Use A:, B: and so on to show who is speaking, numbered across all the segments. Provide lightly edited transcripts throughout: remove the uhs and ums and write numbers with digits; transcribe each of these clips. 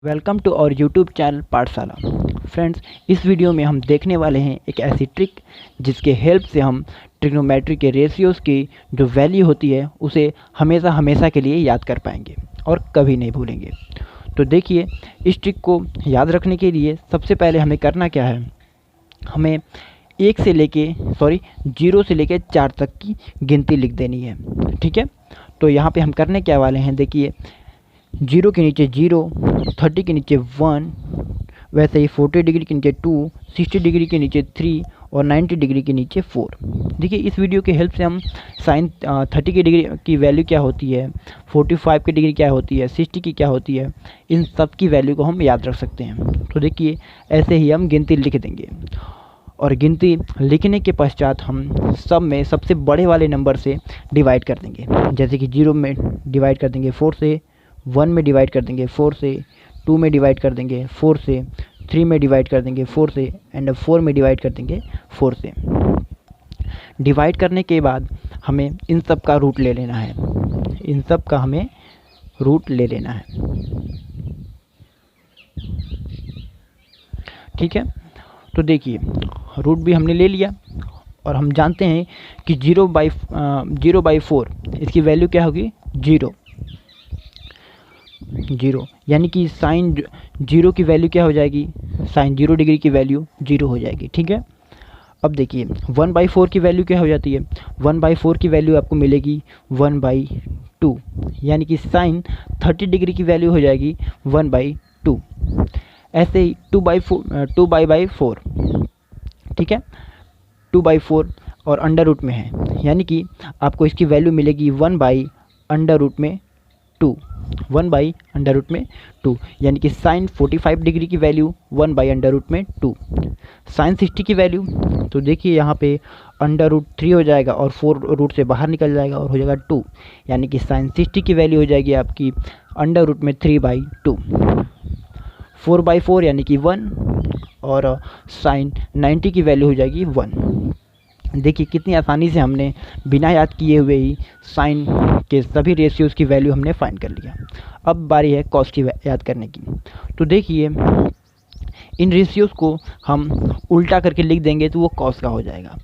A: Welcome to our YouTube channel Pathshala. Friends, इस video में हम देखने वाले हैं एक ऐसी ट्रिक जिसके हेल्प से हम ट्रिग्नोमेट्री के रेशियोज़ की जो वैल्यू होती है उसे हमेशा हमेशा के लिए याद कर पाएंगे और कभी नहीं भूलेंगे। तो देखिए, इस ट्रिक को याद रखने के लिए सबसे पहले हमें करना क्या है, हमें 0 से लेके 4 तक की गिनती लिख देनी है। ठीक है, तो यहाँ पे हम करने क्या वाले हैं, देखिए 0 के नीचे 0, 30 के नीचे 1, वैसे ही 40 डिग्री के नीचे 2, 60 डिग्री के नीचे 3 और 90 डिग्री के नीचे 4। देखिए, इस वीडियो के हेल्प से हम साइन 30 की डिग्री की वैल्यू क्या होती है, 45 की डिग्री क्या होती है, 60 की क्या होती है, इन सब की वैल्यू को हम याद रख सकते हैं। तो देखिए, ऐसे ही हम गिनती लिख देंगे और गिनती लिखने के पश्चात हम सब में सबसे बड़े वाले नंबर से डिवाइड कर देंगे। जैसे कि 0 में डिवाइड कर देंगे 4 से, 1 में डिवाइड कर देंगे 4 से, 2 में डिवाइड कर देंगे 4 से, 3 में डिवाइड कर देंगे 4 से एंड 4 में डिवाइड कर देंगे 4 से। डिवाइड करने के बाद हमें इन सब का रूट ले लेना है, इन सब का हमें रूट ले लेना है। ठीक है, तो देखिए रूट भी हमने ले लिया और हम जानते हैं कि 0/4 इसकी वैल्यू क्या होगी, 0, यानी कि साइन 0 की वैल्यू क्या हो जाएगी, साइन 0 डिग्री की वैल्यू 0 हो जाएगी। ठीक है, अब देखिए 1/4 की वैल्यू क्या हो जाती है, 1/4 की वैल्यू आपको मिलेगी 1/2, यानी कि साइन 30 डिग्री की वैल्यू हो जाएगी 1/2। ऐसे ही 2/4, ठीक है, 2/4 और अंडर रूट में है, यानी कि आपको इसकी वैल्यू मिलेगी 1/√2, 1/√2, यानी कि साइन 45 डिग्री की वैल्यू 1/√2। साइन 60 की वैल्यू, तो देखिए यहाँ पे √3 हो जाएगा और 4 रूट से बाहर निकल जाएगा और हो जाएगा 2, यानी कि साइन 60 की वैल्यू हो जाएगी आपकी √3/2। 4/4 यानी कि 1 और साइन 90 की वैल्यू हो जाएगी 1। देखिए कितनी आसानी से हमने बिना याद किए हुए ही साइन के सभी रेशियोज़ की वैल्यू हमने फाइंड कर लिया। अब बारी है कॉस की याद करने की। तो देखिए, इन रेशियोज़ को हम उल्टा करके लिख देंगे तो वो कॉस का हो जाएगा,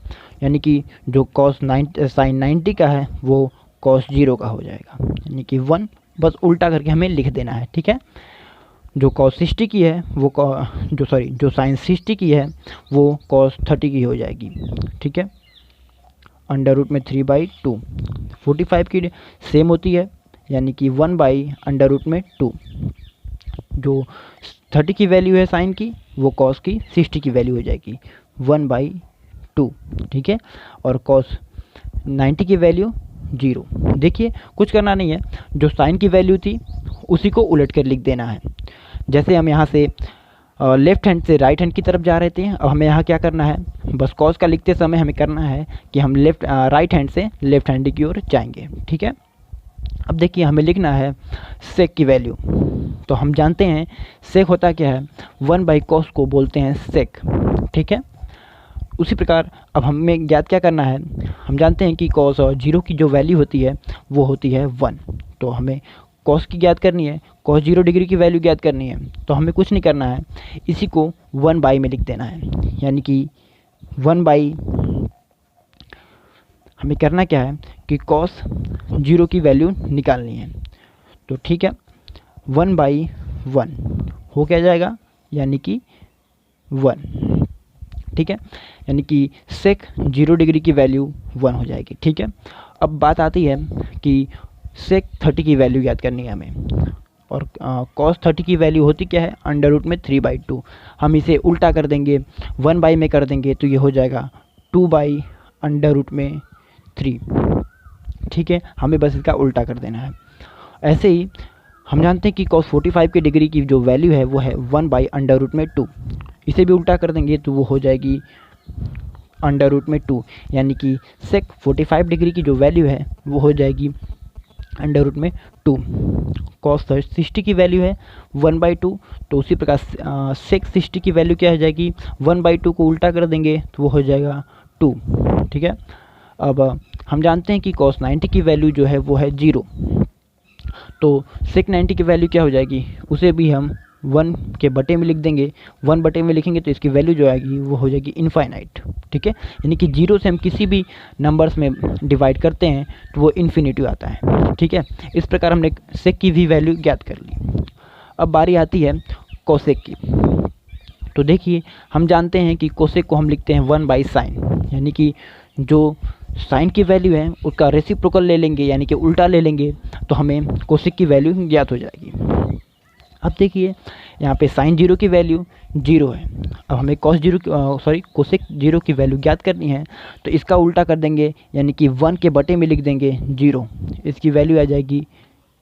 A: यानी कि जो साइन 90 का है वो कॉस 0 का हो जाएगा, यानी कि 1, बस उल्टा करके हमें लिख देना है। ठीक है, जो कॉस 60 की है वो जो साइन 60 की है वो कॉस 30 की हो जाएगी। ठीक है, √3/2। 45 की सेम होती है, यानी कि 1/√2। जो 30 की वैल्यू है साइन की वो कॉस की 60 की वैल्यू हो जाएगी 1/2। ठीक है, और कॉस 90 की वैल्यू 0। देखिए कुछ करना नहीं है, जो साइन की वैल्यू थी उसी को उलट कर लिख देना है। जैसे हम यहाँ से लेफ़्ट हैंड से राइट हैंड की तरफ जा रहे थे, अब हमें यहाँ क्या करना है, बस कॉस का लिखते समय हमें करना है कि हम राइट हैंड से लेफ़्ट हैंड की ओर जाएंगे। ठीक है, अब देखिए हमें लिखना है सेक की वैल्यू। तो हम जानते हैं सेक होता क्या है, 1/cos को बोलते हैं सेक। ठीक है, उसी प्रकार अब हमें ज्ञात क्या करना है, हम जानते हैं कि cos और 0 की जो वैल्यू होती है वो होती है 1। तो हमें cos की ज्ञात करनी है, cos 0 डिग्री की वैल्यू ज्ञात करनी है, तो हमें कुछ नहीं करना है, इसी को 1/, में लिख देना है, यानी कि 1/, हमें करना क्या है कि cos 0 की वैल्यू निकालनी है। तो ठीक है, 1/1 हो क्या जाएगा, यानी कि 1। ठीक है, यानी कि सेक 0 डिग्री की वैल्यू 1 हो जाएगी। ठीक है, अब बात आती है कि सेक 30 की वैल्यू याद करनी है हमें, और cos 30 की वैल्यू होती क्या है, √3/2। हम इसे उल्टा कर देंगे, 1/, में कर देंगे तो ये हो जाएगा 2/√3। ठीक है, हमें बस इसका उल्टा कर देना है। ऐसे ही हम जानते हैं कि cos 45 की डिग्री की जो वैल्यू है वो है 1/√2। इसे भी उल्टा कर देंगे तो वो हो जाएगी √2, यानी कि सेक 45 डिग्री की जो वैल्यू है वो हो जाएगी √2। cos 60 की वैल्यू है 1/2, तो उसी प्रकार सेक 60 की वैल्यू क्या हो जाएगी, 1/2 को उल्टा कर देंगे तो वो हो जाएगा 2। ठीक है, अब हम जानते हैं कि cos 90 की वैल्यू जो है वो है 0, तो सेक 90 की वैल्यू क्या हो जाएगी, उसे भी हम 1 के बटे में लिख देंगे, 1 बटे में लिखेंगे तो इसकी वैल्यू जो आएगी वो हो जाएगी इनफाइनाइट। ठीक है, यानी कि 0 से हम किसी भी नंबर्स में डिवाइड करते हैं तो वो इन्फिनिटी आता है। ठीक है, इस प्रकार हमने सेक की भी वैल्यू ज्ञात कर ली। अब बारी आती है कोसेक की। तो देखिए, हम जानते हैं कि कोसेक को हम लिखते हैं 1/sin, यानी कि जो साइन की वैल्यू है उसका रेसिप्रोकल ले लेंगे, यानी कि उल्टा ले लेंगे, तो हमें कोसेक की वैल्यू ज्ञात हो जाएगी। अब देखिए, यहाँ पे साइन 0 की वैल्यू 0 है। अब हमें कोसेक 0 की वैल्यू ज्ञात करनी है, तो इसका उल्टा कर देंगे, यानी कि 1 के बटे में लिख देंगे 0, इसकी वैल्यू आ जाएगी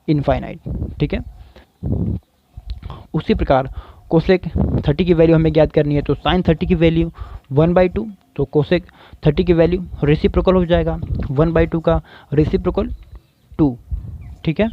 A: इनफाइनाइट। ठीक है, उसी प्रकार कोसेक 30 की वैल्यू हमें ज्ञात करनी है, तो साइन 30 की वैल्यू 1/2, तो कोसेक 30 की वैल्यू रेसिप्रोकल हो जाएगा, 1/2 का रेसिप्रोकल 2। ठीक है,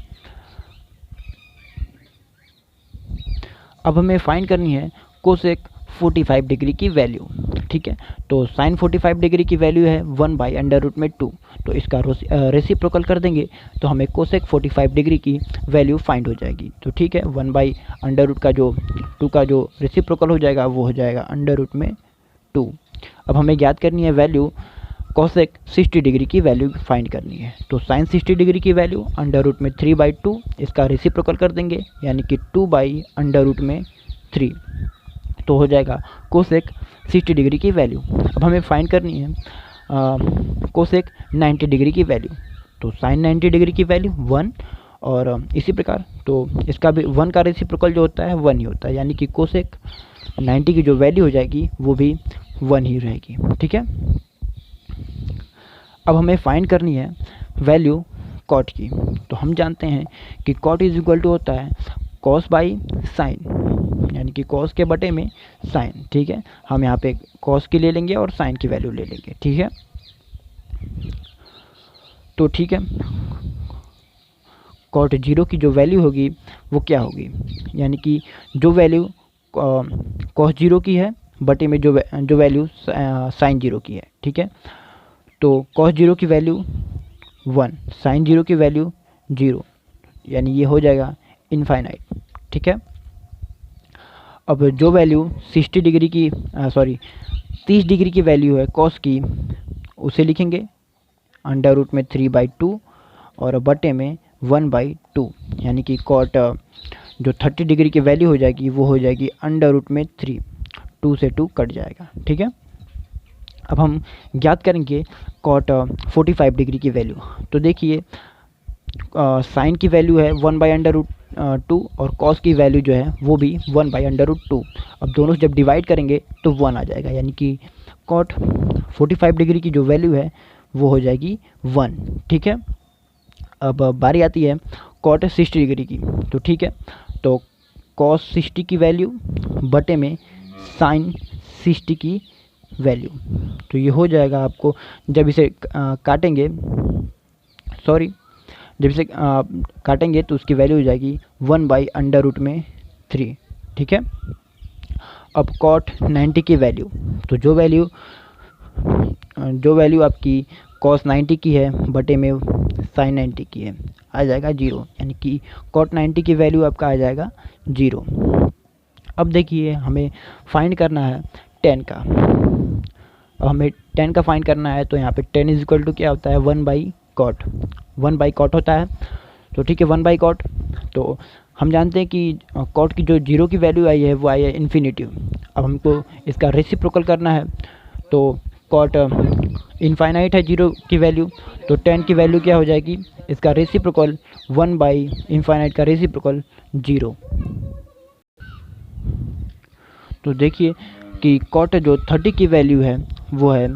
A: अब हमें फाइंड करनी है कोसेक 45 डिग्री की वैल्यू। ठीक है, तो साइन 45 डिग्री की वैल्यू है 1/√2, तो इसका रेसिप्रोकल कर देंगे तो हमें कोसेक 45 डिग्री की वैल्यू फाइंड हो जाएगी। तो ठीक है, 1/√2 का जो रेसिप्रोकल हो जाएगा वो हो जाएगा √2। अब हमें ज्ञात करनी है वैल्यू कोसेक 60 डिग्री की वैल्यू फाइंड करनी है, तो साइन 60 डिग्री की वैल्यू √3/2, इसका रेसिप्रोकल कर देंगे, यानी कि 2/√3, तो हो जाएगा कोसेक 60 डिग्री की वैल्यू। अब हमें फाइंड करनी है कोसेक 90 डिग्री की वैल्यू, तो साइन 90 डिग्री की वैल्यू 1, और इसी प्रकार तो इसका भी 1 का रेसिप्रोकल जो होता है 1 ही होता है, यानी कि कोसेक 90 की जो वैल्यू हो जाएगी वो भी 1 ही रहेगी। ठीक है, अब हमें फाइंड करनी है वैल्यू कॉट की। तो हम जानते हैं कि कॉट इज इक्वल टू होता है कॉस बाई साइन, यानी कि कॉस के बटे में साइन। ठीक है, हम यहाँ पे कॉस की ले लेंगे और साइन की वैल्यू ले लेंगे। ठीक है, तो ठीक है, कॉट 0 की जो वैल्यू होगी वो क्या होगी, यानी कि जो वैल्यू कॉस 0 की है बटे में जो वैल्यू साइन 0 की है। ठीक है, तो कॉस 0 की वैल्यू 1, साइन 0 की वैल्यू 0, यानी ये हो जाएगा इनफाइनाइट। ठीक है, अब जो वैल्यू 30 डिग्री की वैल्यू है कॉस की, उसे लिखेंगे √3/2 और बटे में 1/2, यानी कि कॉट जो 30 डिग्री की वैल्यू हो जाएगी वो हो जाएगी √3, 2 से 2 कट जाएगा। ठीक है, अब हम ज्ञात करेंगे कॉट 45 डिग्री की वैल्यू। तो देखिए, साइन की वैल्यू है 1/√2 और कॉस की वैल्यू जो है वो भी 1/√2। अब दोनों जब डिवाइड करेंगे तो 1 आ जाएगा, यानी कि कॉट 45 डिग्री की जो वैल्यू है वो हो जाएगी 1। ठीक है, अब बारी आती है कॉट 60 डिग्री की। तो ठीक है, तो कॉस 60 की वैल्यू बटे में साइन 60 की वैल्यू, तो ये हो जाएगा आपको जब इसे काटेंगे तो उसकी वैल्यू हो जाएगी 1/√3। ठीक है, अब कॉट 90 की वैल्यू, तो जो वैल्यू आपकी कॉस 90 की है बटे में साइन 90 की है आ जाएगा 0, यानी कि कॉट 90 की वैल्यू आपका आ जाएगा 0। अब देखिए, हमें फाइंड करना है tan का। अब हमें tan का फाइंड करना है, तो यहाँ पे tan इज इक्वल टू क्या होता है 1/cot, 1/cot होता है। तो ठीक है, 1/cot, तो हम जानते हैं कि cot की जो 0 की वैल्यू आई है वो आई है इन्फिनिटी। अब हमको इसका रेसिप्रोकल करना है, तो cot इनफाइनाइट है 0 की वैल्यू, तो tan की वैल्यू क्या हो जाएगी, इसका रेसिप्रोकल 1/इनफाइनाइट का रेसिप्रोकल 0। तो देखिए कि cot जो 30 की वैल्यू है वो है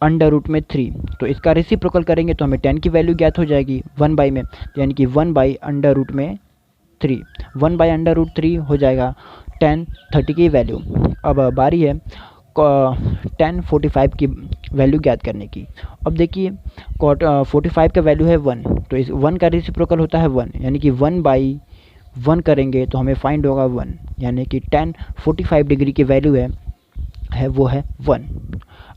A: √3, तो इसका रेसिप्रोकल करेंगे तो हमें tan की वैल्यू ज्ञात हो जाएगी 1/, में, यानी कि 1/√3, 1/√3 हो जाएगा tan 30 की वैल्यू। अब बारी है tan 45 की वैल्यू ज्ञात करने की। अब देखिए, cot 45 का वैल्यू है 1, तो इस 1 का रेसिप्रोकल होता है 1, यानी कि 1/1 करेंगे तो हमें फाइंड होगा 1, यानी कि tan 45 डिग्री की वैल्यू है वो है 1।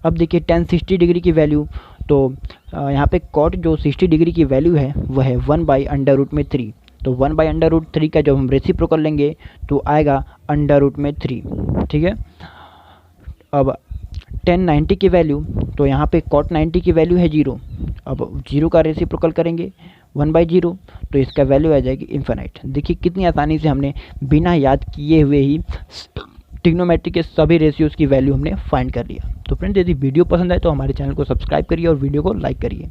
A: अब देखिए tan 60 डिग्री की वैल्यू, तो यहाँ पे cot जो 60 डिग्री की वैल्यू है वह है 1/√3, तो 1/√3 का जब हम रेसिप्रोकल लेंगे तो आएगा √3, ठीक है। अब tan 90 की वैल्यू, तो यहाँ पे cot 90 की वैल्यू है 0। अब 0 का रेसिप्रोकल करेंगे 1/0, तो इसका वैल्यू आ जाएगी इन्फिनाइट। देखिए कितनी आसानी से हमने बिना याद किए हुए ही ट्रिग्नोमेट्री के सभी रेशियोज़ की वैल्यू हमने फाइंड कर लिया। तो फ्रेंड्स, यदि वीडियो पसंद आए तो हमारे चैनल को सब्सक्राइब करिए और वीडियो को लाइक करिए।